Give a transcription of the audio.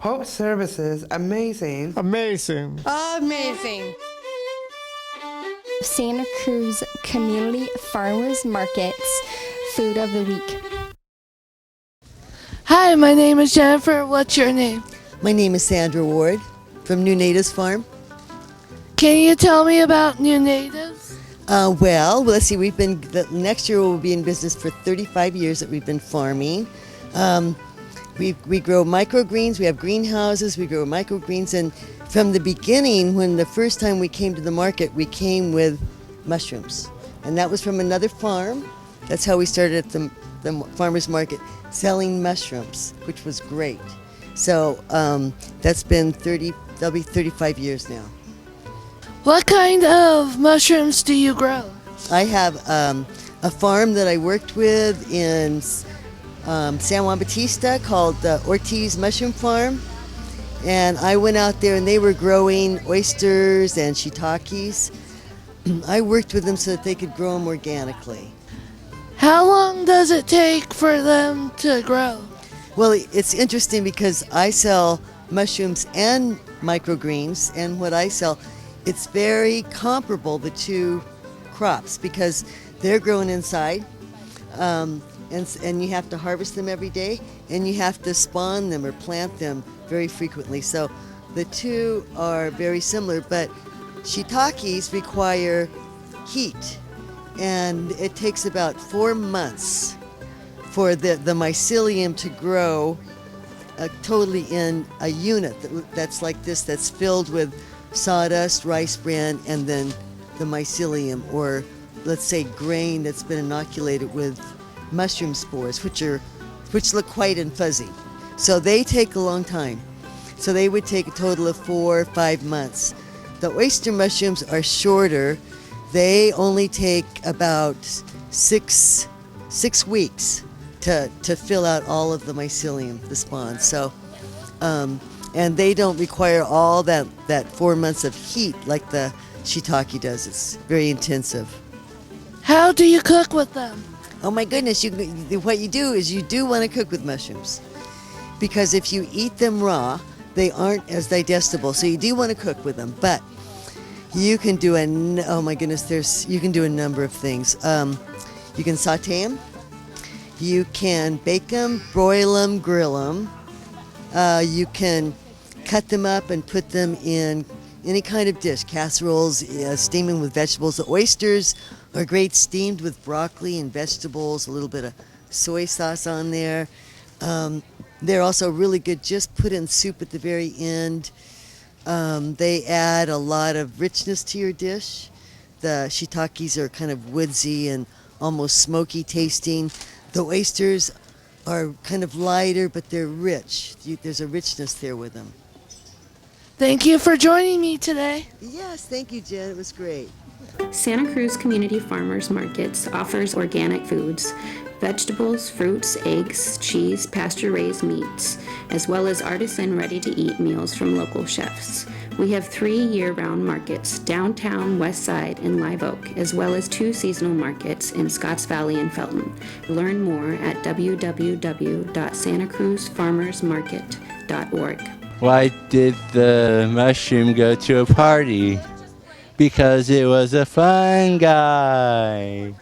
Hope Services, amazing. Amazing. Amazing. Santa Cruz Community Farmers Markets Food of the Week. Hi, my name is Jennifer. What's your name? My name is Sandra Ward from New Natives Farm. Can you tell me about New Natives? Well, let's see. Next year we'll be in business for 35 years that we've been farming. We grow microgreens. We have greenhouses. We grow microgreens, and from the beginning, when the first time we came to the market, we came with mushrooms, and that was from another farm. That's how we started at the farmers market, selling mushrooms, which was great. So that's been that'll be 35 years now. What kind of mushrooms do you grow? I have a farm that I worked with in San Juan Bautista called the Ortiz Mushroom Farm. And I went out there and they were growing oysters and shiitakes. I worked with them so that they could grow them organically. How long does it take for them to grow? Well, it's interesting because I sell mushrooms and microgreens, and what I sell, it's very comparable, the two crops, because they're grown inside. And you have to harvest them every day, and you have to spawn them or plant them very frequently. So the two are very similar, but shiitakes require heat, and it takes about 4 months for the mycelium to grow totally in a unit that's like this, that's filled with sawdust, rice bran, and then the mycelium, or let's say grain that's been inoculated with mushroom spores, which look white and fuzzy. So they take a long time. So they would take a total of 4 or 5 months. The oyster mushrooms are shorter. They only take about six weeks to fill out all of the mycelium, the spawn. So, and they don't require all that 4 months of heat like the shiitake does. It's very intensive. How do you cook with them? Oh my goodness, what you do is you do want to cook with mushrooms, because if you eat them raw, they aren't as digestible. So you do want to cook with them, but you can do oh my goodness, you can do a number of things. You can saute them, you can bake them, broil them, grill them. You can cut them up and put them in any kind of dish, casseroles, steam them with vegetables. The oysters are great steamed with broccoli and vegetables, a little bit of soy sauce on there. They're also really good just put in soup at the very end. They add a lot of richness to your dish. The shiitakes are kind of woodsy and almost smoky tasting. The oysters are kind of lighter, but they're rich. There's a richness there with them. Thank you for joining me today. Yes, thank you, Jen. It was great. Santa Cruz Community Farmers Markets offers organic foods, vegetables, fruits, eggs, cheese, pasture-raised meats, as well as artisan ready-to-eat meals from local chefs. We have 3 year-round markets, downtown, west side, and Live Oak, as well as 2 seasonal markets in Scotts Valley and Felton. Learn more at www.santacruzfarmersmarket.org. Why did the mushroom go to a party? Because it was a fun guy.